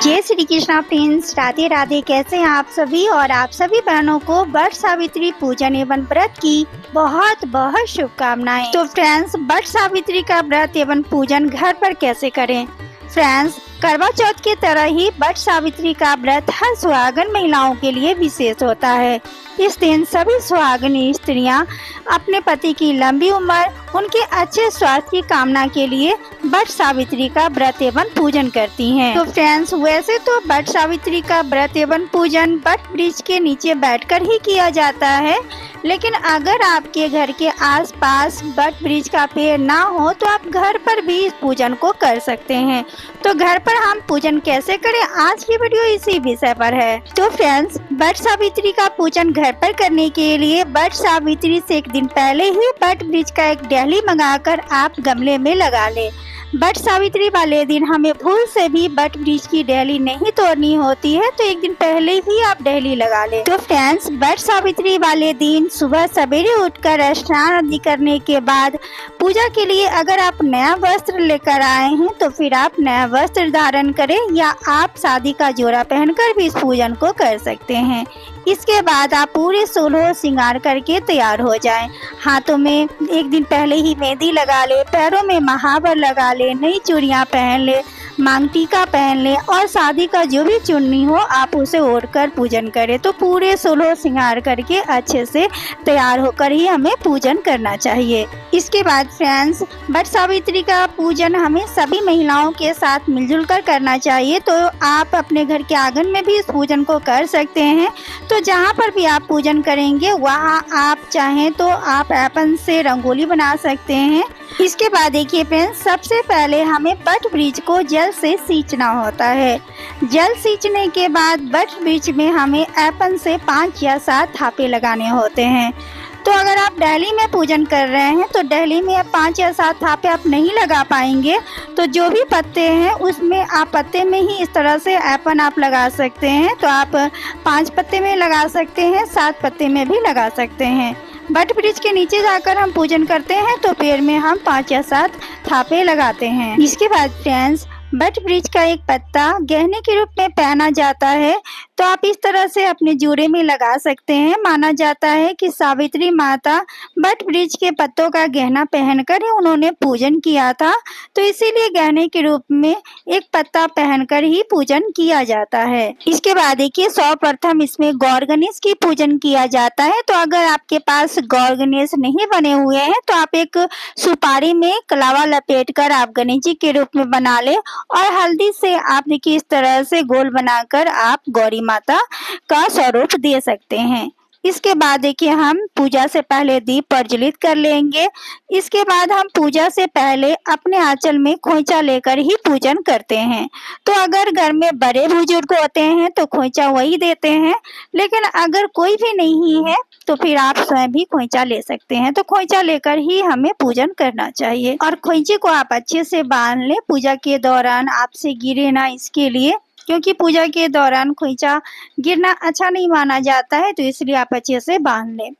जय श्री कृष्णा फ्रेंड्स, राधे राधे। कैसे हैं आप सभी। और आप सभी बहनों को वट सावित्री पूजन एवं व्रत की बहुत बहुत शुभकामनाएं। तो फ्रेंड्स, वट सावित्री का व्रत एवं पूजन घर पर कैसे करें। फ्रेंड्स, करवा चौथ की तरह ही वट सावित्री का व्रत हर सुहागन महिलाओं के लिए विशेष होता है। इस दिन सभी सुहागनी स्त्रियां अपने पति की लंबी उम्र, उनके अच्छे स्वास्थ्य की कामना के लिए वट सावित्री का व्रत एवं पूजन करती हैं। तो फ्रेंड्स, वैसे तो वट सावित्री का व्रत एवं पूजन वट वृक्ष के नीचे बैठकर ही किया जाता है, लेकिन अगर आपके घर के आसपास वट वृक्ष का पेड़ ना हो तो आप घर पर भी इस पूजन को कर सकते हैं। तो घर पर हम पूजन कैसे करें, आज की वीडियो इसी विषय पर है। तो फ्रेंड्स, वट सावित्री का पूजन घर पर करने के लिए वट सावित्री से एक दिन पहले ही वट वृक्ष का एक टहनी मंगाकर आप गमले में लगा ले। वट सावित्री वाले दिन हमें भूल से भी वट वृक्ष की टहनी नहीं तोड़नी होती है, तो एक दिन पहले ही आप टहनी लगा ले। तो फ्रेंड्स, वट सावित्री वाले दिन सुबह सवेरे उठकर स्नान आदि करने के बाद पूजा के लिए अगर आप नया वस्त्र लेकर आए हैं तो फिर आप नया वस्त्र धारण करें, या आप शादी का जोड़ा पहनकर भी इस पूजन को कर सकते हैं। इसके बाद आप पूरे 16 श्रृंगार करके तैयार हो जाएं। हाथों में एक दिन पहले ही मेहंदी लगा ले, पैरों में महावर लगा ले, नई चूड़ियां पहन ले, मांग टीका पहन ले और शादी का जो भी चुन्नी हो आप उसे ओढ़कर पूजन करें। तो पूरे 16 श्रृंगार करके अच्छे से तैयार होकर ही हमें पूजन करना चाहिए। इसके बाद फ्रेंड्स, वट सावित्री का पूजन हमें सभी महिलाओं के साथ मिलजुल कर करना चाहिए। तो आप अपने घर के आंगन में भी इस पूजन को कर सकते हैं। तो जहाँ पर भी आप पूजन करेंगे वहाँ आप चाहें तो आप एपन से रंगोली बना सकते हैं। इसके बाद देखिए फ्रेंड्स, सबसे पहले हमें वट वृक्ष को जल से सींचना होता है। जल सींचने के बाद वट वृक्ष में हमें एपन से 5 या 7 थापे लगाने होते हैं। तो अगर आप टहनी में पूजन कर रहे हैं तो टहनी में 5 या 7 थापे आप नहीं लगा पाएंगे, तो जो भी पत्ते हैं उसमें आप पत्ते में ही इस तरह से एपन आप लगा सकते हैं। तो आप 5 पत्ते में लगा सकते हैं, 7 पत्ते में भी लगा सकते हैं। वट वृक्ष के नीचे जाकर हम पूजन करते हैं तो पेड़ में हम 5 या 7 थापे लगाते हैं। इसके बाद फ्रेंड्स, वट वृक्ष का एक पत्ता गहने के रूप में पहना जाता है, तो आप इस तरह से अपने जूड़े में लगा सकते हैं। माना जाता है कि सावित्री माता वट वृक्ष के पत्तों का गहना पहनकर ही उन्होंने पूजन किया था, तो इसीलिए गहने के रूप में एक पत्ता पहनकर ही पूजन किया जाता है। इसके बाद देखिए, सर्वप्रथम इसमें गौर गणेश की पूजन किया जाता है। तो अगर आपके पास गौर गणेश नहीं बने हुए हैं तो आप एक सुपारी में कलावा लपेट कर आप गणेश जी के रूप में बना ले और हल्दी से आप देखिए इस तरह से गोल बनाकर आप गौरी माता का स्वरूप दे सकते हैं। इसके बाद देखिए, हम पूजा से पहले दीप प्रज्वलित कर लेंगे। इसके बाद हम पूजा से पहले अपने आंचल में खोइचा लेकर ही पूजन करते हैं। तो अगर घर में बड़े बुजुर्ग होते हैं तो खोइचा वही देते हैं, लेकिन अगर कोई भी नहीं है तो फिर आप स्वयं भी खोइचा ले सकते हैं। तो खोइचा लेकर ही हमें पूजन करना चाहिए और खोइचे को आप अच्छे से बांध लें। पूजा के दौरान आपसे गिरे ना, इसके लिए, क्योंकि पूजा के दौरान खोइचा गिरना अच्छा नहीं माना जाता है, तो इसलिए आप अच्छे से बांध लें।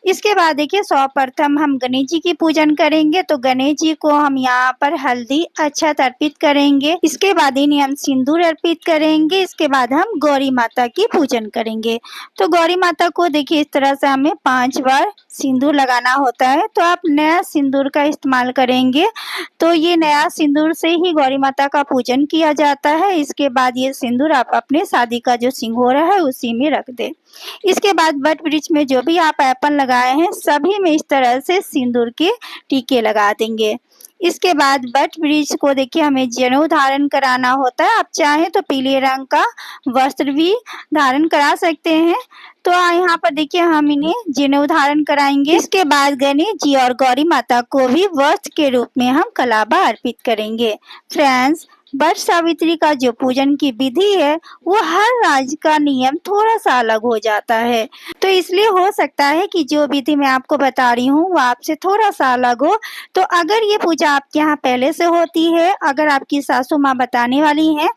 इसके बाद देखिए, सर्वप्रथम हम गणेश जी की पूजन करेंगे। तो गणेश जी को हम यहाँ पर हल्दी अक्षत अर्पित करेंगे। इसके बाद इन्हें हम सिंदूर अर्पित करेंगे। इसके बाद हम गौरी माता की पूजन करेंगे। तो गौरी माता को देखिए इस तरह से हमें 5 बार सिंदूर लगाना होता है। तो आप नया सिंदूर का इस्तेमाल करेंगे, तो ये नया सिंदूर से ही गौरी माता का पूजन किया जाता है। इसके बाद ये सिंदूर आप अपने शादी का जो सिंघोरा है उसी में रख दें। इसके बाद वट वृक्ष में जो भी आप एपन लगाए हैं सभी में इस तरह से सिंदूर के टीके लगा देंगे। इसके बाद वट वृक्ष को देखिए हमें जनेऊ धारण कराना होता है। आप चाहें तो पीले रंग का वस्त्र भी धारण करा सकते हैं। तो यहाँ पर देखिए हम इन्हें जनेऊ धारण कराएंगे। इसके बाद गणेश जी और गौरी माता को भी वस्त्र के रूप में हम कलावा अर्पित करेंगे। फ्रेंड्स, वट सावित्री का जो पूजन की विधि है वो हर राज्य का नियम थोड़ा सा अलग हो जाता है। तो इसलिए हो सकता है कि जो विधि मैं आपको बता रही हूँ वो आपसे थोड़ा-सा अलग हो। तो अगर ये पूजा आपके यहाँ पहले से होती है, अगर आपकी सासू माँ बताने वाली हैं,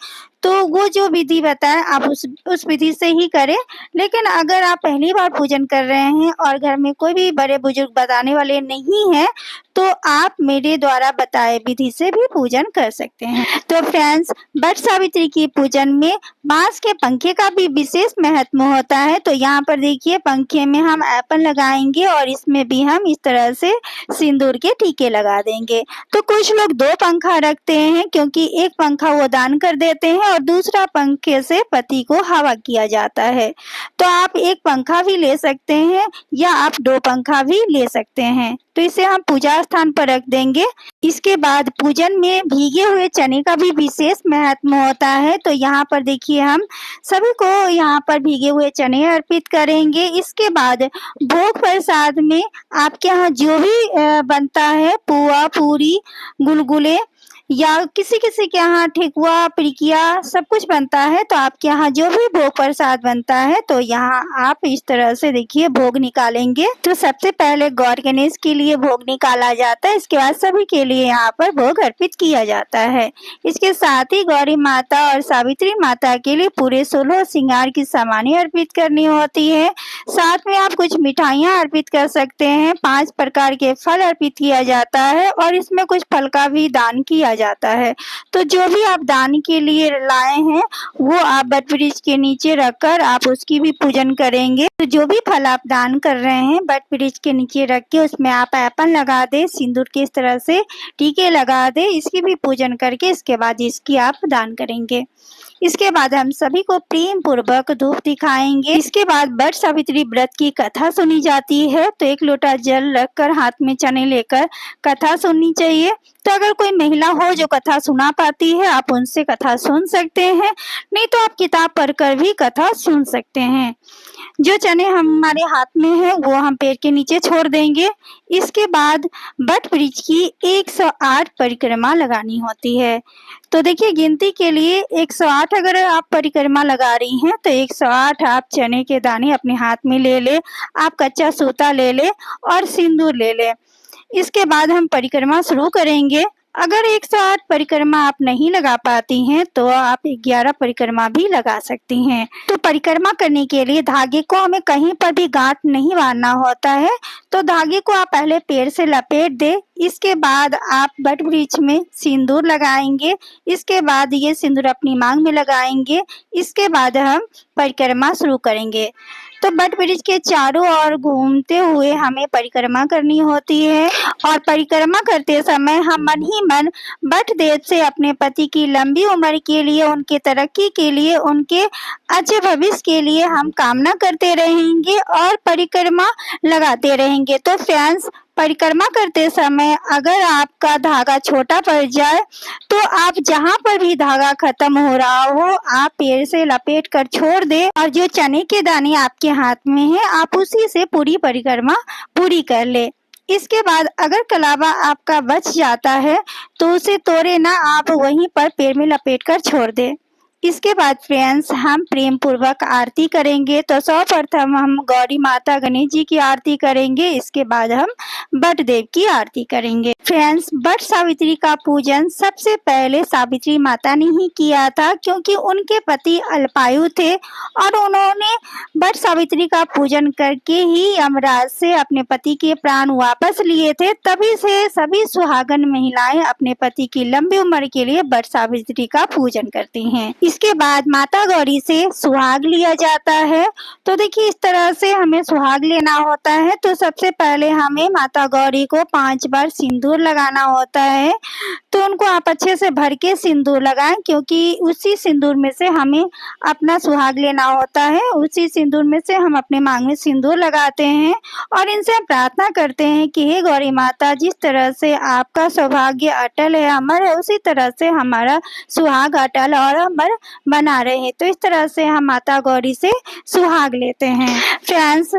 तो वो जो विधि बताएँ आप उस विधि से ही करें। लेकिन अगर आप पहली बार पूजन कर रहे हैं और घर में कोई भी बड़े-बुजुर्ग बताने वाले नहीं हैं, तो आप मेरे द्वारा बताए विधि से भी पूजन कर सकते हैं। तो फ्रेंड्स, वट सावित्री की पूजन में बाँस के पंखे का भी विशेष महत्व होता है। तो यहाँ पर देखिए पंखे में हम एप्पल लगाएँगे और इसमें भी हम इस तरह से सिंदूर के टीके लगा देंगे। तो कुछ लोग 2 पंखा रखते हैं क्योंकि एक पंखा वो दान कर देते हैं और दूसरा पंखे से पति को हवा किया जाता है। तो आप 1 पंखा भी ले सकते हैं या आप 2 पंखा भी ले सकते हैं। तो इसे हम पूजा स्थान पर रख देंगे। इसके बाद पूजन में भीगे हुए चने का भी विशेष महत्व होता है। तो यहाँ पर देखिए हम सभी को यहाँ पर भीगे हुए चने अर्पित करेंगे। इसके बाद भोग प्रसाद में आपके यहाँ जो भी बनता है पुआ, पूरी, गुलगुले या किसी-किसी के यहाँ ठेकुआ, पिरिकिया सब कुछ बनता है। तो आपके यहाँ जो भी भोग प्रसाद बनता है तो यहाँ आप इस तरह से देखिए भोग निकालेंगे। तो सबसे पहले गौर गणेश के लिए भोग निकाला जाता है, इसके बाद सभी के लिए यहाँ पर भोग अर्पित किया जाता है। इसके साथ ही गौरी माता और सावित्री माता के लिए पूरे 16 श्रृंगार की सामानें अर्पित करनी होती है। साथ में आप कुछ मिठाइयाँ अर्पित कर सकते हैं, 5 प्रकार के फल अर्पित किया जाता है और इसमें कुछ फल का भी दान किया जाता है। तो जो भी आप दान के लिए लाए हैं वो आप वट वृक्ष के नीचे रखकर आप उसकी भी पूजन करेंगे। तो जो भी फल आप दान कर रहे हैं वट वृक्ष के नीचे रख के उसमें आप एप्पल लगा दें, सिंदूर के इस तरह से टीके लगा दें, इसकी भी पूजन करके इसके बाद इसकी आप दान करेंगे। इसके बाद हम सभी को प्रेम पूर्वक धूप दिखाएंगे। इसके बाद वट सावित्री व्रत की कथा सुनी जाती है। तो 1 लोटा जल रखकर हाथ में चने लेकर कथा सुननी चाहिए। तो अगर कोई महिला हो जो कथा सुना पाती है आप उनसे कथा सुन सकते हैं, नहीं तो आप किताब पढ़कर भी कथा सुन सकते हैं। जो चने हमारे हाथ में है वो हम पेड़ के नीचे छोड़ देंगे। इसके बाद वट वृक्ष की 108 परिक्रमा लगानी होती है। तो देखिए गिनती के लिए 108 अगर आप परिक्रमा लगा रही हैं तो 108 आप चने के दाने अपने हाथ में ले ले, आप कच्चा सूता ले ले और सिंदूर ले ले। इसके बाद हम परिक्रमा शुरू करेंगे। अगर 108 परिक्रमा आप नहीं लगा पाती हैं तो आप 11 परिक्रमा भी लगा सकती हैं। तो परिक्रमा करने के लिए धागे को हमें कहीं पर भी गांठ नहीं बांधना होता है। तो धागे को आप पहले पेड़ से लपेट दें। इसके बाद आप वट वृक्ष में सिंदूर लगाएंगे। इसके बाद ये सिंदूर अपनी मांग में लगाएंगे। इसके बाद हम परिक्रमा शुरू करेंगे। तो वट वृक्ष के चारों ओर घूमते हुए हमें परिक्रमा करनी होती है और परिक्रमा करते समय हम मन ही मन वट देव से अपने पति की लंबी उम्र के लिए, उनके तरक्की के लिए, उनके अच्छे भविष्य के लिए हम कामना करते रहेंगे और परिक्रमा लगाते रहेंगे। तो फ्रेंड्स, परिक्रमा करते समय अगर आपका धागा छोटा पड़ जाए तो आप जहाँ पर भी धागा खत्म हो रहा हो आप पेड़ से लपेट कर छोड़ दें और जो चने के दाने आपके हाथ में है आप उसी से पूरी परिक्रमा पूरी कर ले। इसके बाद अगर कलावा आपका बच जाता है तो उसे तोड़े ना, आप वहीं पर पेड़ में लपेट कर छोड़ दें। इसके बाद फ्रेंड्स हम प्रेम पूर्वक आरती करेंगे। तो सर्वप्रथम हम गौरी माता गणेश जी की आरती करेंगे, इसके बाद हम वट देव की आरती करेंगे। फ्रेंड्स, वट सावित्री का पूजन सबसे पहले सावित्री माता ने ही किया था क्योंकि उनके पति अल्पायु थे और उन्होंने वट सावित्री का पूजन करके ही यमराज से अपने पति के प्राण वापस लिए थे। तभी से सभी सुहागन महिलाएं अपने पति की लंबी उम्र के लिए वट सावित्री का पूजन करती हैं। इसके बाद माता गौरी से सुहाग लिया जाता है। तो देखिए इस तरह से हमें सुहाग लेना होता है। तो सबसे पहले हमें माता गौरी को 5 बार सिंदूर लगाना होता है। तो उनको आप अच्छे से भर के सिंदूर लगाएं क्योंकि उसी सिंदूर में से हमें अपना सुहाग लेना होता है। उसी सिंदूर में से हम अपने मांग में सिंदूर लगाते हैं और इनसे हम प्रार्थना करते हैं कि हे गौरी माता, जिस तरह से आपका सौभाग्य अटल है, अमर है, उसी तरह से हमारा सुहाग अटल और अमर बना रहे। तो इस तरह से हम माता गौरी से सुहाग लेते हैं। फ्रेंड्स,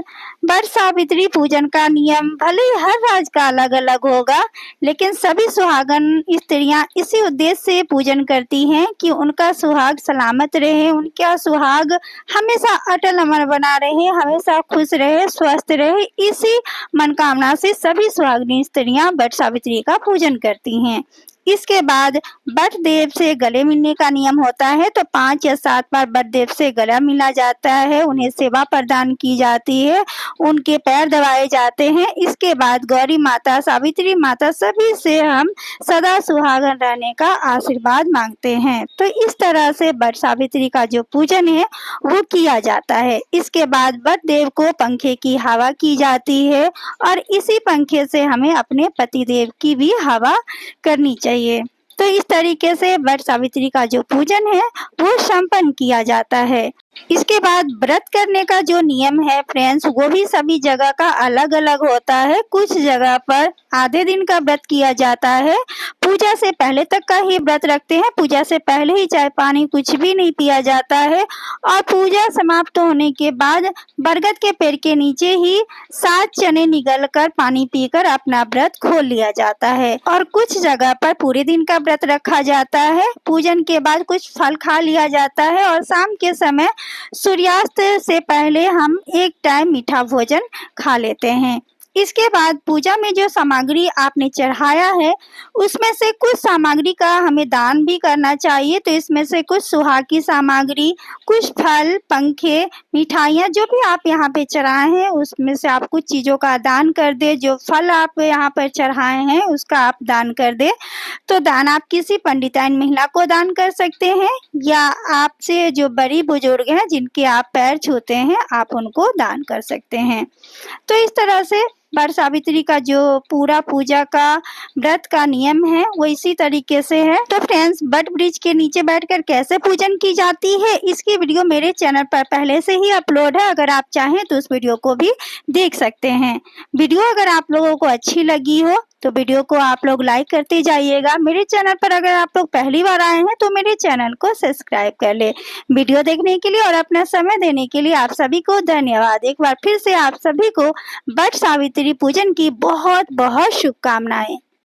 वट सावित्री पूजन का नियम भले ही हर राज्य का अलग अलग होगा, लेकिन सभी सुहागन स्त्रियां इसी उद्देश्य से पूजन करती हैं कि उनका सुहाग सलामत रहे, उनका सुहाग हमेशा अटल अमर बना रहे, हमेशा खुश रहे, स्वस्थ रहे। इसी मनोकामना से सभी सुहागिनी स्त्रियां वट सावित्री का पूजन करती हैं। इसके बाद वट देव से गले मिलने का नियम होता है। तो 5 या 7 बार वट देव से गला मिला जाता है, उन्हें सेवा प्रदान की जाती है, उनके पैर दबाए जाते हैं। इसके बाद गौरी माता, सावित्री माता सभी से हम सदा सुहागन रहने का आशीर्वाद मांगते हैं। तो इस तरह से वट सावित्री का जो पूजन है वो किया जाता है। इसके बाद वट देव को पंखे की हवा की जाती है और इसी पंखे से हमें अपने पति देव की भी हवा करनी चाहिए। तो इस तरीके से वट सावित्री का जो पूजन है वो संपन्न किया जाता है। इसके बाद व्रत करने का जो नियम है फ्रेंड्स, वो भी सभी जगह का अलग अलग होता है। कुछ जगह पर आधे दिन का व्रत किया जाता है, पूजा से पहले तक का ही व्रत रखते हैं, पूजा से पहले ही चाय पानी कुछ भी नहीं पिया जाता है और पूजा समाप्त होने के बाद बरगद के पेड़ के नीचे ही 7 चने निगल कर पानी पीकर अपना व्रत खोल लिया जाता है। और कुछ जगह पर पूरे दिन का व्रत रखा जाता है, पूजन के बाद कुछ फल खा लिया जाता है और शाम के समय सूर्यास्त से पहले हम एक टाइम मीठा भोजन खा लेते हैं। इसके बाद पूजा में जो सामग्री आपने चढ़ाया है उसमें से कुछ सामग्री का हमें दान भी करना चाहिए। तो इसमें से कुछ सुहाग की सामग्री, कुछ फल, पंखे, मिठाइयाँ जो भी आप यहाँ पे चढ़ाए हैं उसमें से आप कुछ चीज़ों का दान कर दे। जो फल आप यहाँ पर चढ़ाए हैं उसका आप दान कर दे। तो दान आप किसी पंडिताइन महिला को दान कर सकते हैं या आपसे जो बड़ी बुजुर्ग हैं जिनके आप पैर छूते हैं आप उनको दान कर सकते हैं। तो इस तरह से वट सावित्री का जो पूरा पूजा का व्रत का नियम है वो इसी तरीके से है। तो फ्रेंड्स, वट वृक्ष के नीचे बैठकर कैसे पूजन की जाती है इसकी वीडियो मेरे चैनल पर पहले से ही अपलोड है, अगर आप चाहें तो उस वीडियो को भी देख सकते हैं। वीडियो अगर आप लोगों को अच्छी लगी हो तो वीडियो को आप लोग लाइक करते जाइएगा। मेरे चैनल पर अगर आप लोग पहली बार आए हैं तो मेरे चैनल को सब्सक्राइब कर ले। वीडियो देखने के लिए और अपना समय देने के लिए आप सभी को धन्यवाद। एक बार फिर से आप सभी को वट सावित्री पूजन की बहुत बहुत शुभकामनाएं।